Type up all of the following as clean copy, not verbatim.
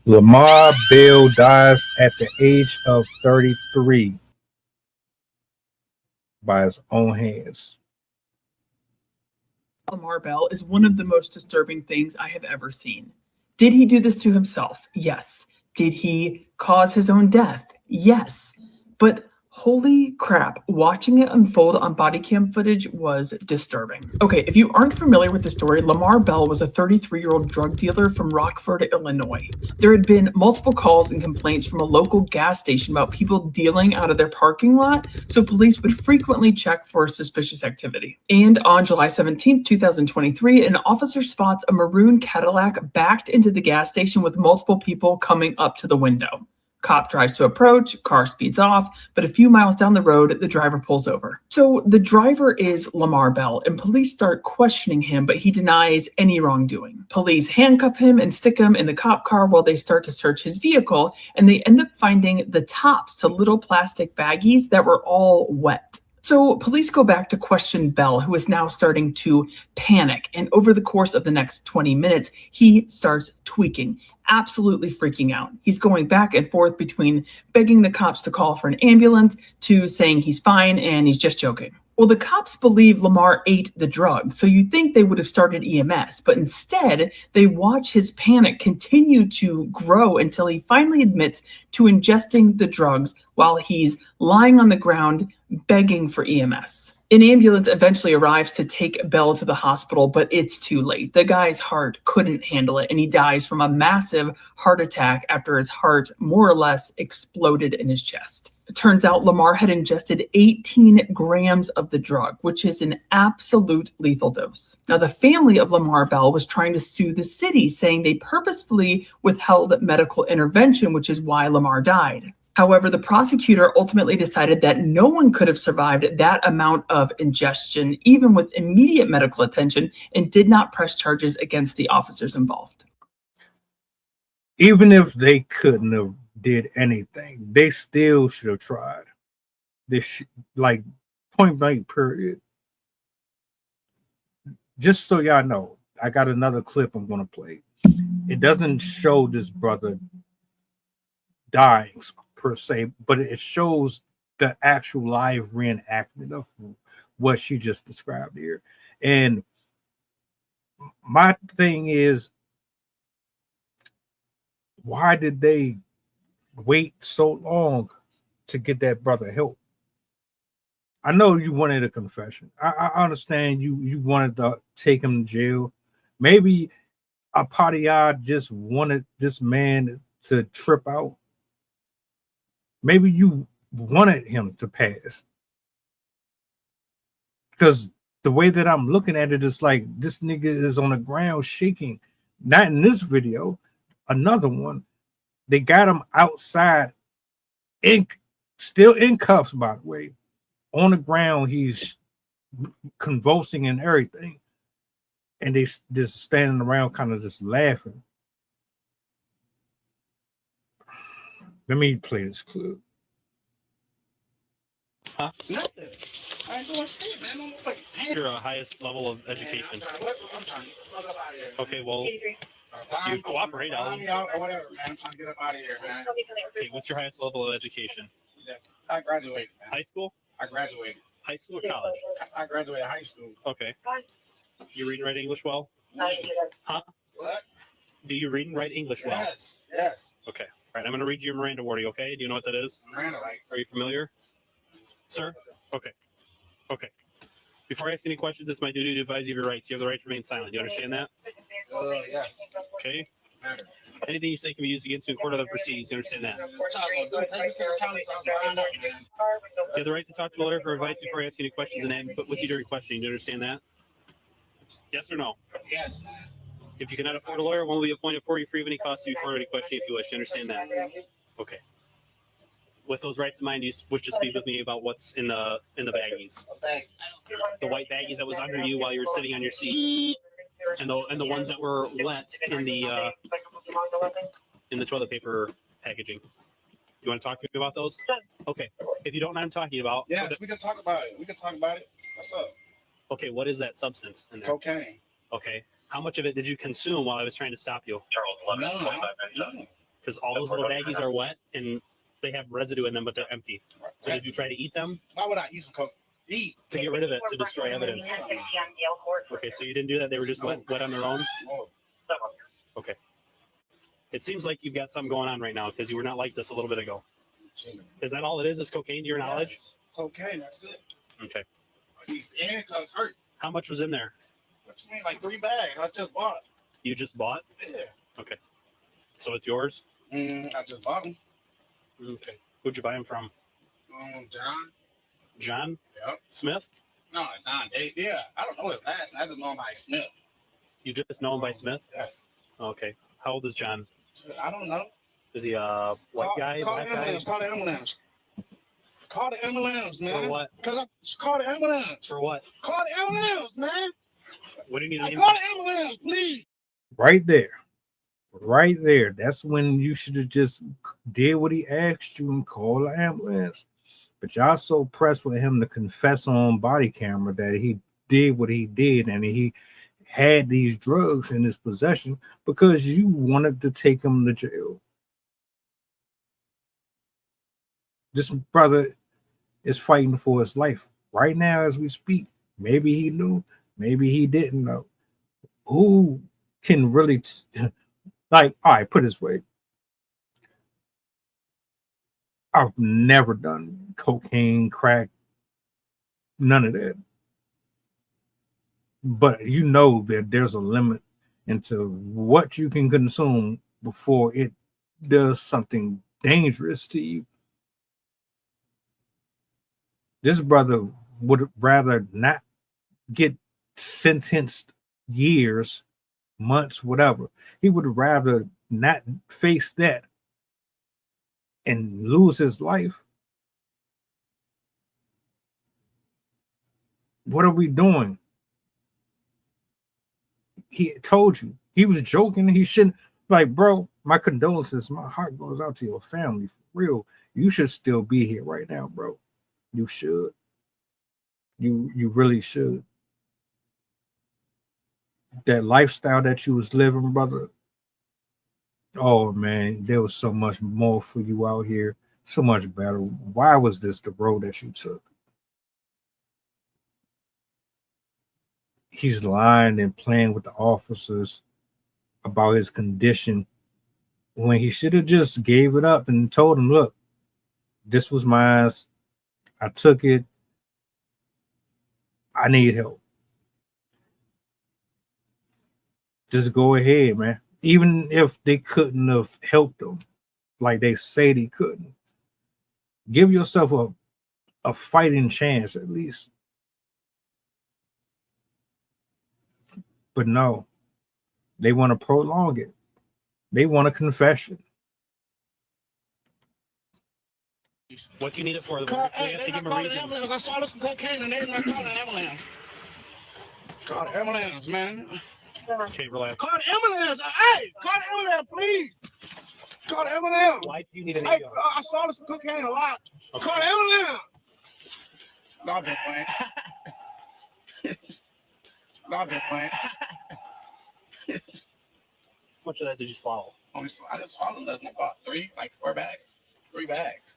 Lamar Bell dies at the age of 33 by his own hands. Lamar Bell is one of the most disturbing things I have ever seen. Did he do this to himself? Yes. Did he cause his own death? Yes. But holy crap, watching it unfold on body cam footage was disturbing. Okay, if you aren't familiar with the story, Lamar Bell was a 33-year-old drug dealer from Rockford, Illinois. There had been multiple calls and complaints from a local gas station about people dealing out of their parking lot, so police would frequently check for suspicious activity. And on July 17, 2023, an officer spots a maroon Cadillac backed into the gas station with multiple people coming up to the window. Cop tries to approach, car speeds off, but a few miles down the road, the driver pulls over. So the driver is Lamar Bell, and police start questioning him, but he denies any wrongdoing. Police handcuff him and stick him in the cop car while they start to search his vehicle, and they end up finding the tops to little plastic baggies that were all wet. So police go back to question Bell, who is now starting to panic. And over the course of the next 20 minutes, he starts tweaking, absolutely freaking out. He's going back and forth between begging the cops to call for an ambulance to saying he's fine and he's just joking. Well, the cops believe Lamar ate the drug, so you'd think they would have started EMS, but instead, they watch his panic continue to grow until he finally admits to ingesting the drugs while he's lying on the ground begging for EMS. An ambulance eventually arrives to take Bell to the hospital, but it's too late. The guy's heart couldn't handle it, and he dies from a massive heart attack after his heart more or less exploded in his chest. It turns out Lamar had ingested 18 grams of the drug, which is an absolute lethal dose. Now, the family of Lamar Bell was trying to sue the city, saying they purposefully withheld medical intervention, which is why Lamar died. However, the prosecutor ultimately decided that no one could have survived that amount of ingestion, even with immediate medical attention, and did not press charges against the officers involved. Even if they couldn't have did anything, they still should have tried. Like point blank period. Just so y'all know, I got another clip I'm gonna play. It doesn't show this brother dying per se, but it shows the actual live reenactment of what she just described here. And my thing is, why did they wait so long to get that brother help? I know you wanted a confession. I understand you wanted to take him to jail. Maybe a Apatiyah just wanted this man to trip out. Maybe you wanted him to pass. Because the way that I'm looking at it is like this nigga is on the ground shaking. Not in this video, another one. They got him outside, still in cuffs, by the way. On the ground, he's convulsing and everything. And they just standing around kind of just laughing. Let me play this clip. Huh? Nothing. I ain't doing shit, man. I'm fucking your highest level of education. I'm trying to fuck up out of here. Okay, well, you cooperate, I'll... or whatever, man. I'm trying to get up out of here, man. Okay, what's your highest level of education? Yeah, I graduated, man. High school? I graduated. High school or college? I graduated high school. Okay. You read and write English well? Huh? What? Do you read and write English well? Yes. Yes. Okay. All right, I'm going to read you your Miranda warning, okay? Do you know what that is? Miranda rights. Are you familiar? Sir? Okay. Okay. Before I ask any questions, it's my duty to advise you of your rights. You have the right to remain silent. Do you understand that? Yes. Okay. Anything you say can be used against you in court or other proceedings. You understand that? You have the right to talk to a lawyer for advice before I ask any questions and input with you during questioning. Do you understand that? Yes or no? Yes. If you cannot afford a lawyer, one will be appointed for you free of any cost before any question if you wish. You understand that? Okay. With those rights in mind, you wish to speak with me about what's in the baggies. The white baggies that was under you while you were sitting on your seat, and the ones that were wet in the toilet paper packaging. You want to talk to me about those? Okay. If you don't know what I'm talking about, yes, we can talk about it. We can talk about it. What's up? Okay. What is that substance in there? Cocaine. Okay. How much of it did you consume while I was trying to stop you? No. Because all those little baggies are wet and they have residue in them, but they're empty. So did you try to eat them? Why would I eat some coke? Eat to get rid of it, to destroy evidence. Okay, so you didn't do that. They were just wet on their own. Okay. It seems like you've got something going on right now because you were not like this a little bit ago. Is that all it is cocaine to your knowledge? Cocaine, that's it. Okay. These handcuffs hurt. How much was in there? What you mean, like 3 bags? I just bought. You just bought? Yeah. Okay. So it's yours? I just bought them. Okay. Who'd you buy them from? John. John? Yep. Smith? No, John. Yeah. I don't know his last name. I just know him by Smith. You just know him by Smith? Yes. Okay. How old is John? I don't know. Is he a white guy? Call Black the ambulance. guy? Call the ambulance. Call the ambulance, man. For what? Call the ambulance. For what? Call the ambulance, man. What do you need? Call the ambulance, please. Right there. Right there. That's when you should have just did what he asked you and called the ambulance. But y'all so pressed with him to confess on body camera that he did what he did and he had these drugs in his possession because you wanted to take him to jail. This brother is fighting for his life right now as we speak. Maybe he knew, maybe he didn't know. Who can really like, all right, put it this way. I've never done cocaine, crack, none of that. But you know that there's a limit into what you can consume before it does something dangerous to you. This brother would rather not get sentenced years, months, whatever. He would rather not face that and lose his life. What are we doing? He told you. He was joking. He shouldn't. Like, bro, my condolences. My heart goes out to your family. For real. You should still be here right now, bro. You should. You really should. That lifestyle that you was living, brother. Oh, man, there was so much more for you out here. So much better. Why was this the road that you took? He's lying and playing with the officers about his condition when he should have just gave it up and told them, look, this was mine. I took it. I need help. Just go ahead, man. Even if they couldn't have helped him like they say they couldn't. Give yourself a fighting chance at least. But no, they want to prolong it. They want a confession. What do you need it for? We Call, have to give him a call the reason. ambulance. I saw some cocaine and they didn't call the ambulance. Call the ambulance, man. Okay, relax. Call the ambulance. Hey, call the ambulance, please. Call the ambulance. Why do you need an Hey, ambulance? I saw some cocaine a lot. Okay. Call the ambulance. No, I'm just playing. No, I'm just playing. How much of that did you swallow? I just swallowed about 4 bags. 3 bags.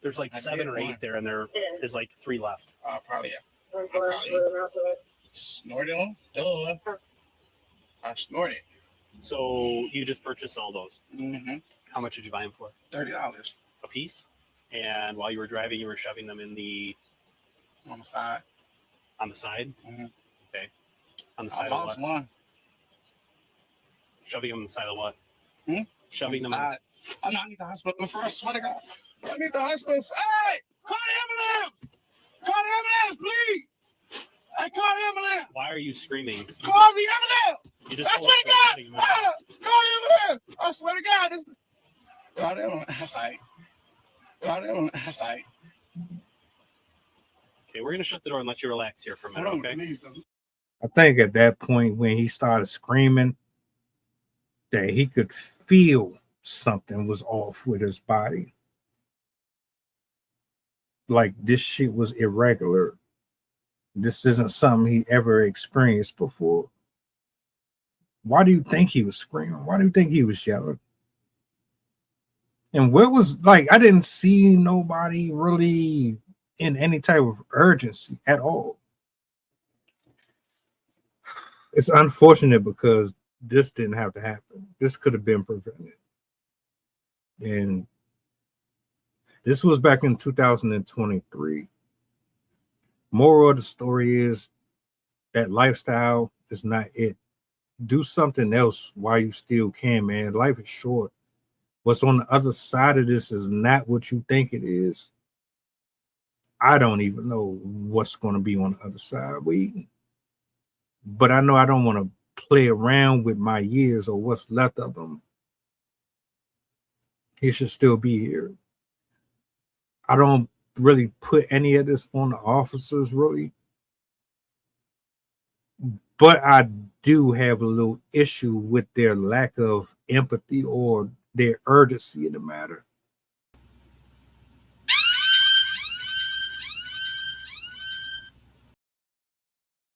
There's like I 7 did or one. 8 there, and there is like 3 left. Probably, yeah. I probably snorted them. Duh. I snorted. So you just purchased all those. Mm-hmm. How much did you buy them for? $30 A piece? And while you were driving, you were shoving them in the on the side. on the side. Mhm. Okay. On the I side of lost what? one. Shoving them on the side of what? Hmm? Shoving them on Side. I need the hospital before. I swear to God. I need the hospital. Hey, call the ambulance. Call the ambulance, please. Hey, call the ambulance. Why are you screaming? Call the ambulance. You just I told us swear to that God. Call the ambulance. I swear to God. Call the ambulance. That's right. Call the ambulance. That's right. Okay, we're gonna shut the door and let you relax here for a minute, Hold on, okay? please, though. I think at that point when he started screaming that he could feel something was off with his body. Like this shit was irregular. This isn't something he ever experienced before. Why do you think he was screaming? Why do you think he was yelling? And where was, like, I didn't see nobody really in any type of urgency at all. It's unfortunate because this didn't have to happen. This could have been prevented. And this was back in 2023. Moral of the story is that lifestyle is not it. Do something else while you still can, man. Life is short. What's on the other side of this is not what you think it is. I don't even know what's going to be on the other side. But I know I don't want to play around with my years or what's left of them. He should still be here. I don't really put any of this on the officers, really. But I do have a little issue with their lack of empathy or their urgency in the matter.